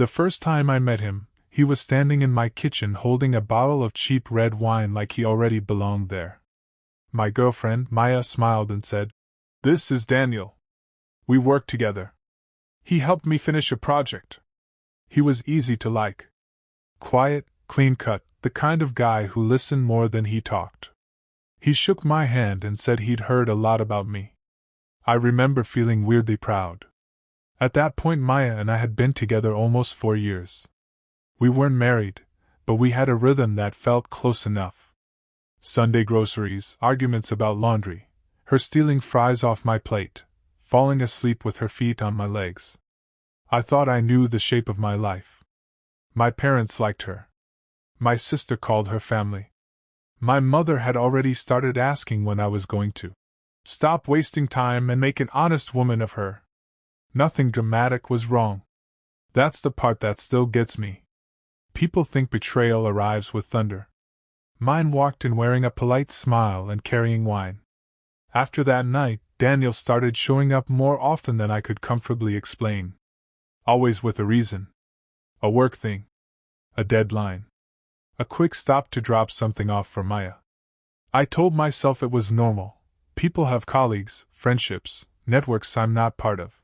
The first time I met him, he was standing in my kitchen holding a bottle of cheap red wine like he already belonged there. My girlfriend, Maya, smiled and said, "This is Daniel. We work together. He helped me finish a project." He was easy to like. Quiet, clean-cut, the kind of guy who listened more than he talked. He shook my hand and said he'd heard a lot about me. I remember feeling weirdly proud. At that point, Maya and I had been together almost 4 years. We weren't married, but we had a rhythm that felt close enough. Sunday groceries, arguments about laundry, her stealing fries off my plate, falling asleep with her feet on my legs. I thought I knew the shape of my life. My parents liked her. My sister called her family. My mother had already started asking when I was going to stop wasting time and make an honest woman of her. Nothing dramatic was wrong. That's the part that still gets me. People think betrayal arrives with thunder. Mine walked in wearing a polite smile and carrying wine. After that night, Daniel started showing up more often than I could comfortably explain. Always with a reason. A work thing. A deadline. A quick stop to drop something off for Maya. I told myself it was normal. People have colleagues, friendships, networks I'm not part of.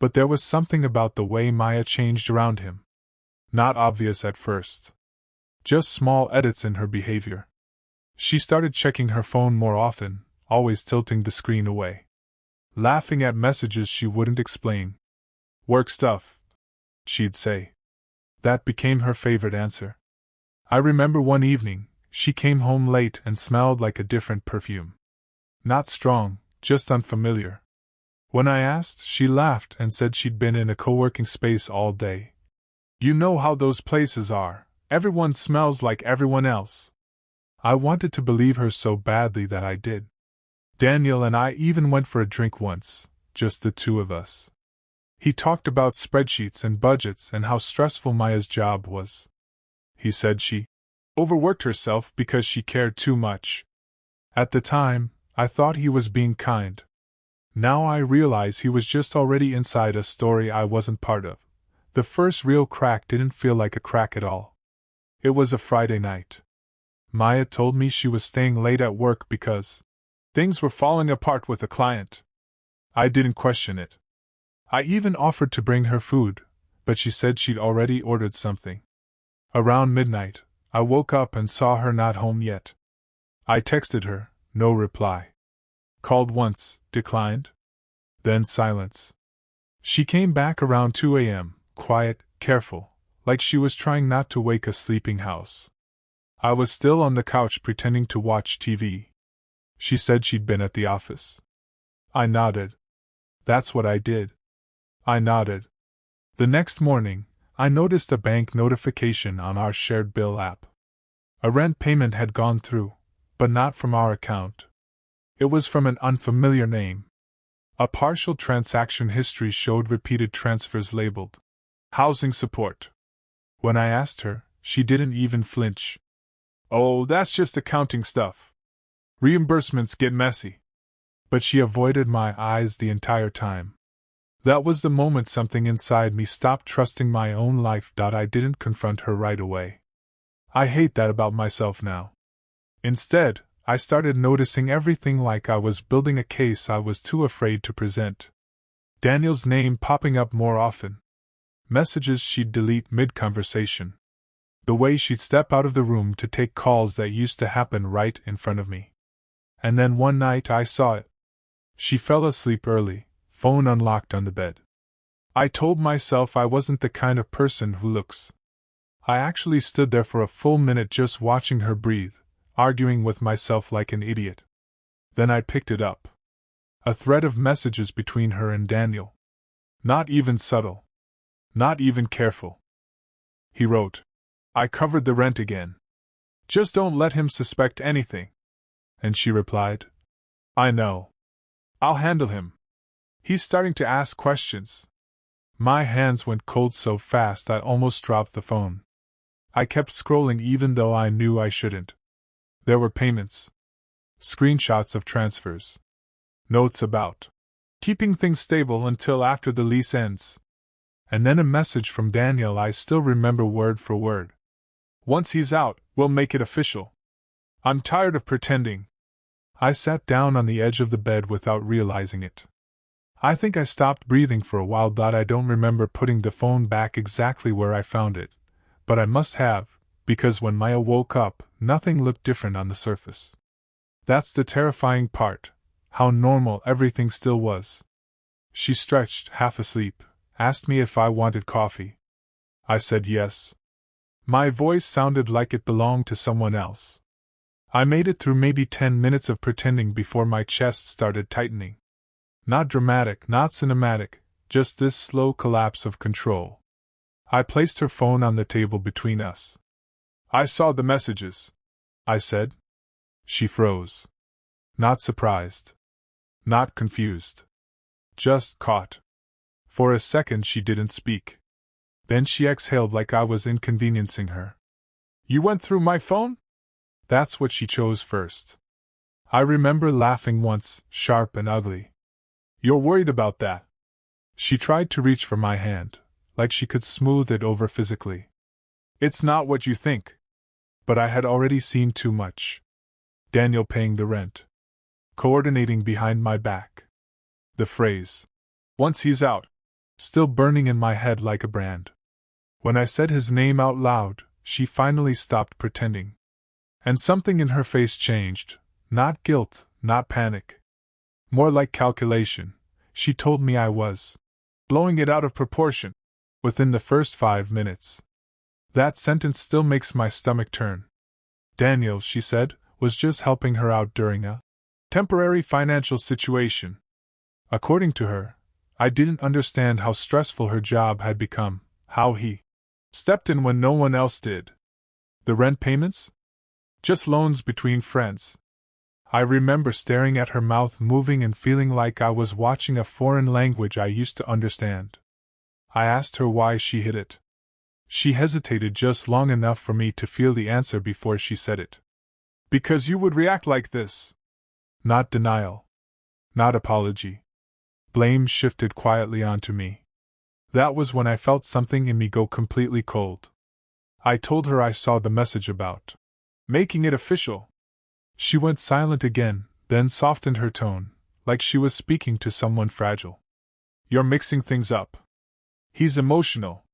But there was something about the way Maya changed around him. Not obvious at first. Just small edits in her behavior. She started checking her phone more often, always tilting the screen away. Laughing at messages she wouldn't explain. "Work stuff," she'd say. That became her favorite answer. I remember one evening, she came home late and smelled like a different perfume. Not strong, just unfamiliar. When I asked, she laughed and said she'd been in a co-working space all day. "You know how those places are, everyone smells like everyone else." I wanted to believe her so badly that I did. Daniel and I even went for a drink once, just the two of us. He talked about spreadsheets and budgets and how stressful Maya's job was. He said she overworked herself because she cared too much. At the time, I thought he was being kind. Now I realize he was just already inside a story I wasn't part of. The first real crack didn't feel like a crack at all. It was a Friday night. Maya told me she was staying late at work because things were falling apart with a client. I didn't question it. I even offered to bring her food, but she said she'd already ordered something. Around midnight, I woke up and saw her not home yet. I texted her, no reply. Called once, declined. Then silence. She came back around 2 a.m., quiet, careful, like she was trying not to wake a sleeping house. I was still on the couch pretending to watch TV. She said she'd been at the office. I nodded. That's what I did. I nodded. The next morning, I noticed a bank notification on our shared bill app. A rent payment had gone through, but not from our account. It was from an unfamiliar name. A partial transaction history showed repeated transfers labeled housing support. When I asked her, she didn't even flinch. "Oh, that's just accounting stuff. Reimbursements get messy." But she avoided my eyes the entire time. That was the moment something inside me stopped trusting my own life. I didn't confront her right away. I hate that about myself now. Instead, I started noticing everything like I was building a case I was too afraid to present. Daniel's name popping up more often. Messages she'd delete mid-conversation. The way she'd step out of the room to take calls that used to happen right in front of me. And then one night I saw it. She fell asleep early, phone unlocked on the bed. I told myself I wasn't the kind of person who looks. I actually stood there for a full minute just watching her breathe, arguing with myself like an idiot. Then I picked it up. A thread of messages between her and Daniel. Not even subtle. Not even careful. He wrote, "I covered the rent again. Just don't let him suspect anything." And she replied, "I know. I'll handle him. He's starting to ask questions." My hands went cold so fast I almost dropped the phone. I kept scrolling even though I knew I shouldn't. There were payments. Screenshots of transfers. Notes about keeping things stable until after the lease ends. And then a message from Daniel I still remember word for word. Once he's out, we'll make it official. I'm tired of pretending. I sat down on the edge of the bed without realizing it. I think I stopped breathing for a while. I don't remember putting the phone back exactly where I found it, but I must have, because when Maya woke up, nothing looked different on the surface. That's the terrifying part, how normal everything still was. She stretched, half asleep, asked me if I wanted coffee. I said yes. My voice sounded like it belonged to someone else. I made it through maybe 10 minutes of pretending before my chest started tightening. Not dramatic, not cinematic, just this slow collapse of control. I placed her phone on the table between us. I saw the messages, I said. She froze. Not surprised. Not confused. Just caught. For a second she didn't speak. Then she exhaled like I was inconveniencing her. You went through my phone? That's what she chose first. I remember laughing once, sharp and ugly. You're worried about that? She tried to reach for my hand, like she could smooth it over physically. It's not what you think. But I had already seen too much. Daniel paying the rent. Coordinating behind my back. The phrase, once he's out, still burning in my head like a brand. When I said his name out loud, she finally stopped pretending. And something in her face changed, not guilt, not panic. More like calculation. She told me I was blowing it out of proportion within the first 5 minutes. That sentence still makes my stomach turn. Daniel, she said, was just helping her out during a temporary financial situation. According to her, I didn't understand how stressful her job had become, how he stepped in when no one else did. The rent payments? Just loans between friends. I remember staring at her mouth moving and feeling like I was watching a foreign language I used to understand. I asked her why she hid it. She hesitated just long enough for me to feel the answer before she said it. Because you would react like this. Not denial. Not apology. Blame shifted quietly onto me. That was when I felt something in me go completely cold. I told her I saw the message about making it official. She went silent again, then softened her tone, like she was speaking to someone fragile. You're mixing things up. He's emotional.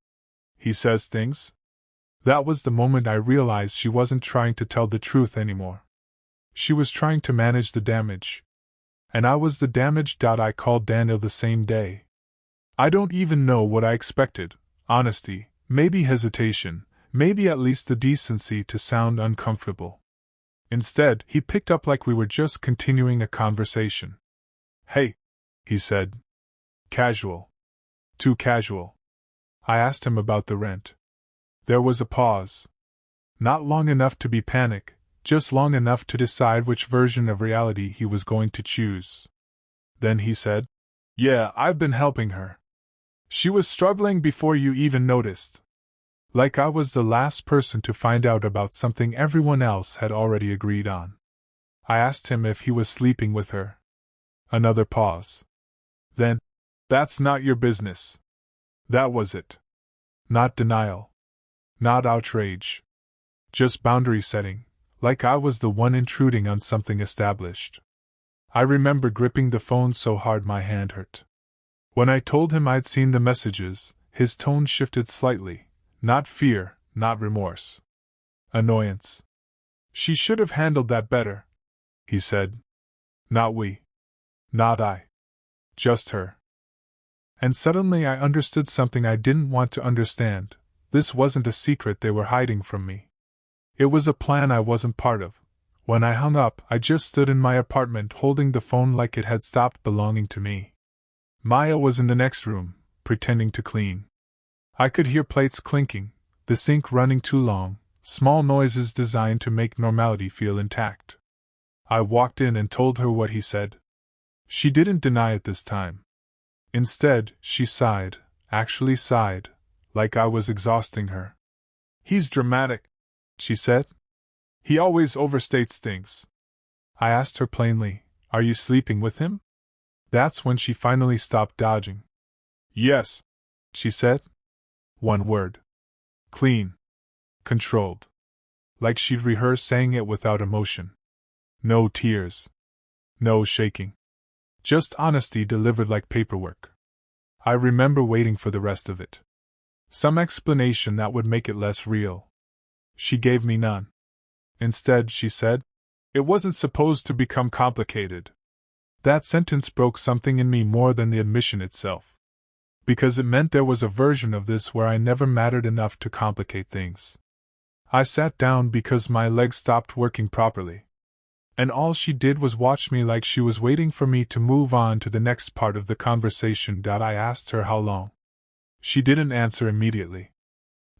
He says things. That was the moment I realized she wasn't trying to tell the truth anymore. She was trying to manage the damage. And I was the damage. I called Daniel the same day. I don't even know what I expected. Honesty, maybe hesitation, maybe at least the decency to sound uncomfortable. Instead, he picked up like we were just continuing a conversation. Hey, he said. Casual. Too casual. I asked him about the rent. There was a pause. Not long enough to be panic, just long enough to decide which version of reality he was going to choose. Then he said, Yeah, I've been helping her. She was struggling before you even noticed. Like I was the last person to find out about something everyone else had already agreed on. I asked him if he was sleeping with her. Another pause. Then, that's not your business. That was it. Not denial. Not outrage. Just boundary setting, like I was the one intruding on something established. I remember gripping the phone so hard my hand hurt. When I told him I'd seen the messages, his tone shifted slightly. Not fear, not remorse. Annoyance. She should have handled that better, he said. Not we. Not I. Just her. And suddenly I understood something I didn't want to understand. This wasn't a secret they were hiding from me. It was a plan I wasn't part of. When I hung up, I just stood in my apartment holding the phone like it had stopped belonging to me. Maya was in the next room, pretending to clean. I could hear plates clinking, the sink running too long, small noises designed to make normality feel intact. I walked in and told her what he said. She didn't deny it this time. Instead, she sighed, actually sighed, like I was exhausting her. He's dramatic, she said. He always overstates things. I asked her plainly, Are you sleeping with him? That's when she finally stopped dodging. Yes, she said. One word. Clean. Controlled. Like she'd rehearsed saying it without emotion. No tears. No shaking. Just honesty delivered like paperwork. I remember waiting for the rest of it. Some explanation that would make it less real. She gave me none. Instead, she said, "It wasn't supposed to become complicated." That sentence broke something in me more than the admission itself. Because it meant there was a version of this where I never mattered enough to complicate things. I sat down because my legs stopped working properly. And all she did was watch me like she was waiting for me to move on to the next part of the conversation. I asked her how long. She didn't answer immediately.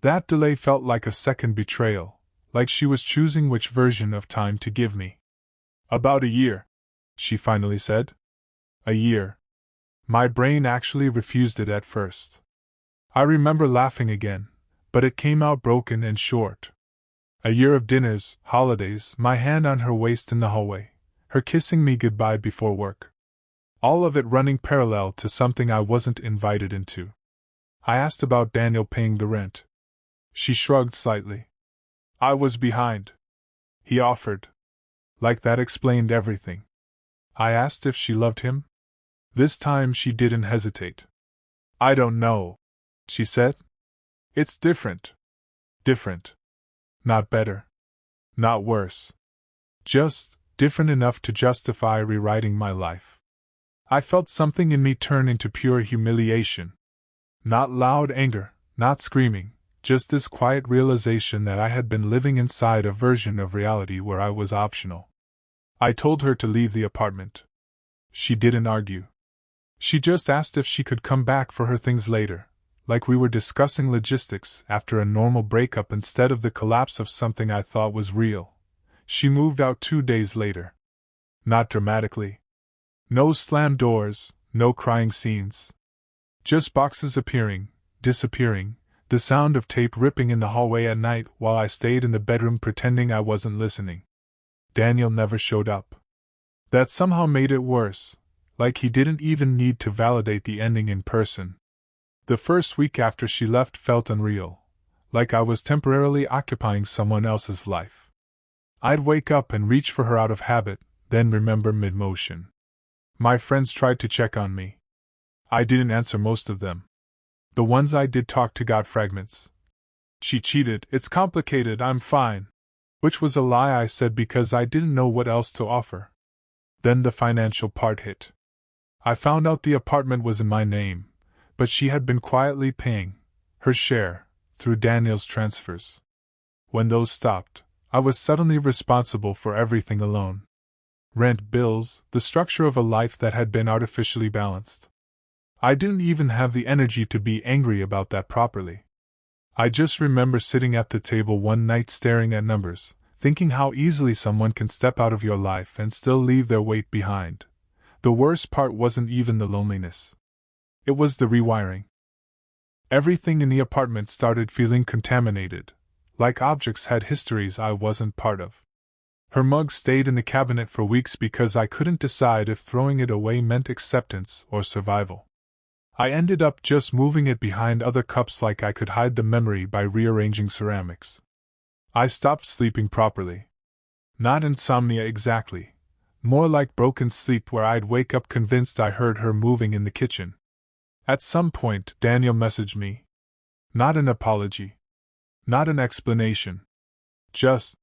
That delay felt like a second betrayal, like she was choosing which version of time to give me. "About a year," she finally said. A year. My brain actually refused it at first. I remember laughing again, but it came out broken and short. A year of dinners, holidays, my hand on her waist in the hallway, her kissing me goodbye before work. All of it running parallel to something I wasn't invited into. I asked about Daniel paying the rent. She shrugged slightly. "I was behind," he offered. Like that explained everything. I asked if she loved him. This time she didn't hesitate. "I don't know," she said. "It's different." Different. Not better. Not worse. Just different enough to justify rewriting my life. I felt something in me turn into pure humiliation. Not loud anger, not screaming, just this quiet realization that I had been living inside a version of reality where I was optional. I told her to leave the apartment. She didn't argue. She just asked if she could come back for her things later, like we were discussing logistics after a normal breakup instead of the collapse of something I thought was real. She moved out 2 days later. Not dramatically. No slammed doors, no crying scenes. Just boxes appearing, disappearing, the sound of tape ripping in the hallway at night while I stayed in the bedroom pretending I wasn't listening. Daniel never showed up. That somehow made it worse, like he didn't even need to validate the ending in person. The first week after she left felt unreal, like I was temporarily occupying someone else's life. I'd wake up and reach for her out of habit, then remember mid-motion. My friends tried to check on me. I didn't answer most of them. The ones I did talk to got fragments. "She cheated, it's complicated, I'm fine." Which was a lie I said because I didn't know what else to offer. Then the financial part hit. I found out the apartment was in my name, but she had been quietly paying her share through Daniel's transfers. When those stopped, I was suddenly responsible for everything alone. Rent, bills, the structure of a life that had been artificially balanced. I didn't even have the energy to be angry about that properly. I just remember sitting at the table one night staring at numbers, thinking how easily someone can step out of your life and still leave their weight behind. The worst part wasn't even the loneliness. It was the rewiring. Everything in the apartment started feeling contaminated, like objects had histories I wasn't part of. Her mug stayed in the cabinet for weeks because I couldn't decide if throwing it away meant acceptance or survival. I ended up just moving it behind other cups like I could hide the memory by rearranging ceramics. I stopped sleeping properly. Not insomnia exactly, more like broken sleep where I'd wake up convinced I heard her moving in the kitchen. At some point, Daniel messaged me. Not an apology. Not an explanation. Just,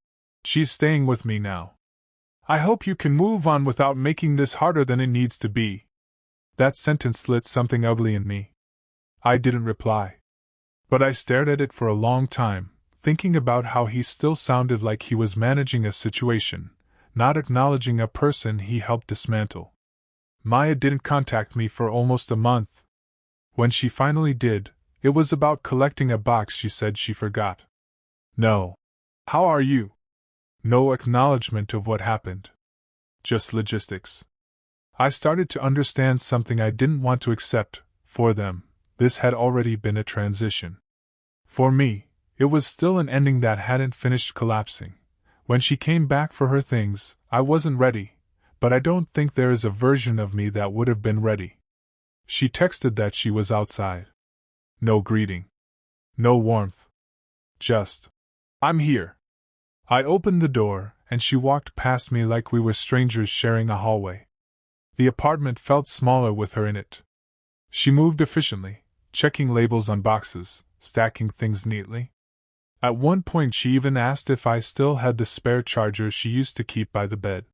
"She's staying with me now. I hope you can move on without making this harder than it needs to be." That sentence lit something ugly in me. I didn't reply. But I stared at it for a long time, thinking about how he still sounded like he was managing a situation, not acknowledging a person he helped dismantle. Maya didn't contact me for almost a month. When she finally did, it was about collecting a box she said she forgot. No. "How are you?" No acknowledgement of what happened. Just logistics. I started to understand something I didn't want to accept. For them, this had already been a transition. For me, it was still an ending that hadn't finished collapsing. When she came back for her things, I wasn't ready, but I don't think there is a version of me that would have been ready. She texted that she was outside. No greeting. No warmth. Just, I'm here. I opened the door, and she walked past me like we were strangers sharing a hallway. The apartment felt smaller with her in it. She moved efficiently, checking labels on boxes, stacking things neatly. At one point she even asked if I still had the spare charger she used to keep by the bed.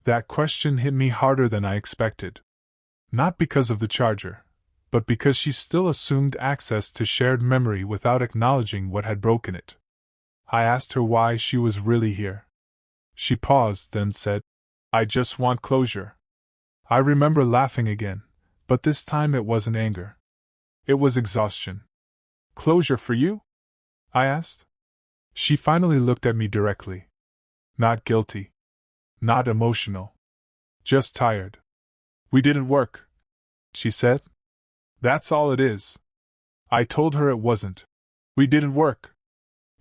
That question hit me harder than I expected. Not because of the charger, but because she still assumed access to shared memory without acknowledging what had broken it. I asked her why she was really here. She paused, then said, I just want closure. I remember laughing again, but this time it wasn't anger. It was exhaustion. Closure for you? I asked. She finally looked at me directly. Not guilty. Not emotional. Just tired. We didn't work, she said. That's all it is. I told her it wasn't. We didn't work.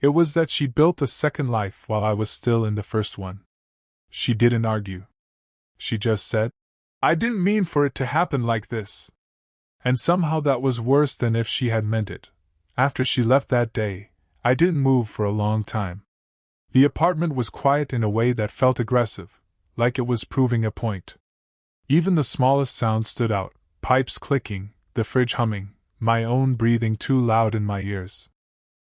It was that she built a second life while I was still in the first one. She didn't argue. She just said, I didn't mean for it to happen like this. And somehow that was worse than if she had meant it. After she left that day, I didn't move for a long time. The apartment was quiet in a way that felt aggressive, like it was proving a point. Even the smallest sound stood out, pipes clicking, the fridge humming, my own breathing too loud in my ears.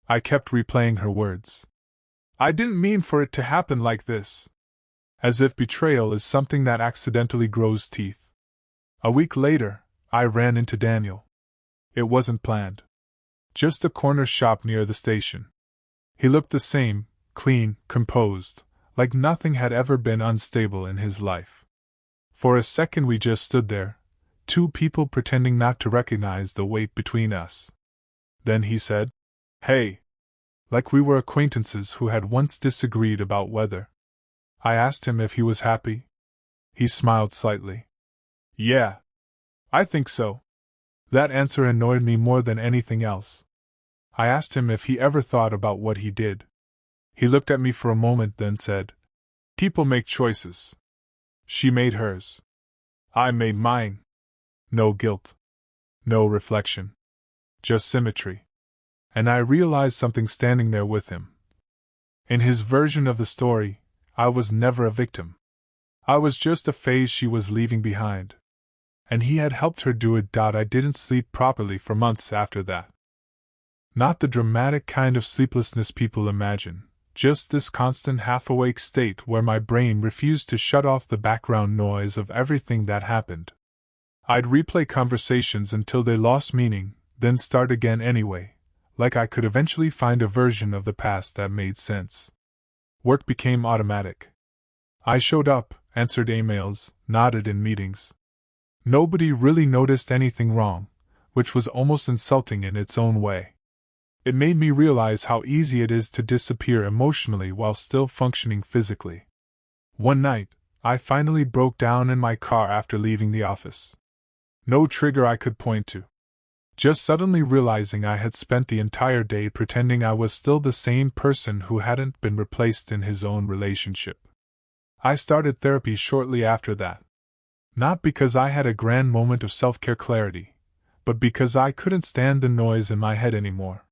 I kept replaying her words. I didn't mean for it to happen like this. As if betrayal is something that accidentally grows teeth. A week later, I ran into Daniel. It wasn't planned. Just a corner shop near the station. He looked the same, clean, composed, like nothing had ever been unstable in his life. For a second we just stood there, two people pretending not to recognize the weight between us. Then he said, Hey! Like we were acquaintances who had once disagreed about weather. I asked him if he was happy. He smiled slightly. Yeah. I think so. That answer annoyed me more than anything else. I asked him if he ever thought about what he did. He looked at me for a moment, then said, People make choices. She made hers. I made mine. No guilt. No reflection. Just symmetry. And I realized something standing there with him. In his version of the story, I was never a victim. I was just a phase she was leaving behind. And he had helped her do it. I didn't sleep properly for months after that. Not the dramatic kind of sleeplessness people imagine, just this constant half-awake state where my brain refused to shut off the background noise of everything that happened. I'd replay conversations until they lost meaning, then start again anyway, like I could eventually find a version of the past that made sense. Work became automatic. I showed up, answered emails, nodded in meetings. Nobody really noticed anything wrong, which was almost insulting in its own way. It made me realize how easy it is to disappear emotionally while still functioning physically. One night, I finally broke down in my car after leaving the office. No trigger I could point to. Just suddenly realizing I had spent the entire day pretending I was still the same person who hadn't been replaced in his own relationship. I started therapy shortly after that. Not because I had a grand moment of self-care clarity, but because I couldn't stand the noise in my head anymore.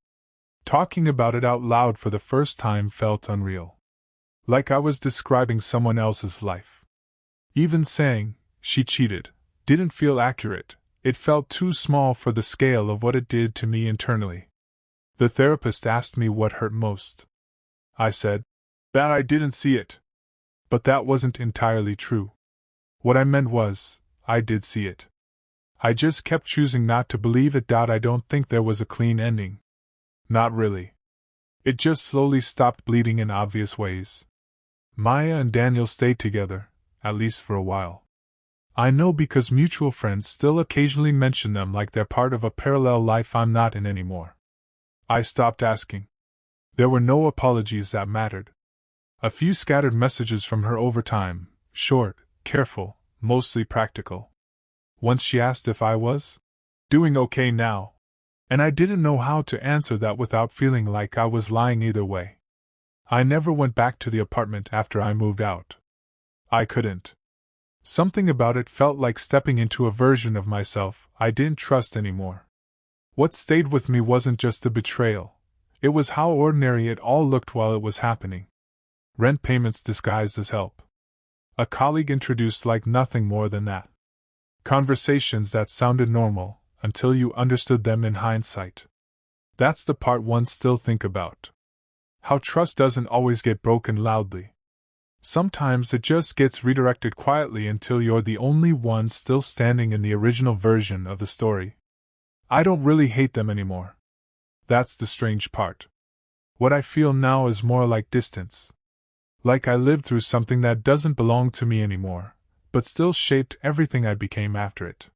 Talking about it out loud for the first time felt unreal. Like I was describing someone else's life. Even saying, she cheated, didn't feel accurate. It felt too small for the scale of what it did to me internally. The therapist asked me what hurt most. I said, that I didn't see it. But that wasn't entirely true. What I meant was, I did see it. I just kept choosing not to believe it. I don't think there was a clean ending. Not really. It just slowly stopped bleeding in obvious ways. Maya and Daniel stayed together, at least for a while. I know because mutual friends still occasionally mention them like they're part of a parallel life I'm not in anymore. I stopped asking. There were no apologies that mattered. A few scattered messages from her over time, short, careful, mostly practical. Once she asked if I was doing okay now. And I didn't know how to answer that without feeling like I was lying either way. I never went back to the apartment after I moved out. I couldn't. Something about it felt like stepping into a version of myself I didn't trust anymore. What stayed with me wasn't just the betrayal. It was how ordinary it all looked while it was happening. Rent payments disguised as help. A colleague introduced like nothing more than that. Conversations that sounded normal, until you understood them in hindsight. That's the part one still think about. How trust doesn't always get broken loudly. Sometimes it just gets redirected quietly until you're the only one still standing in the original version of the story. I don't really hate them anymore. That's the strange part. What I feel now is more like distance. Like I lived through something that doesn't belong to me anymore, but still shaped everything I became after it.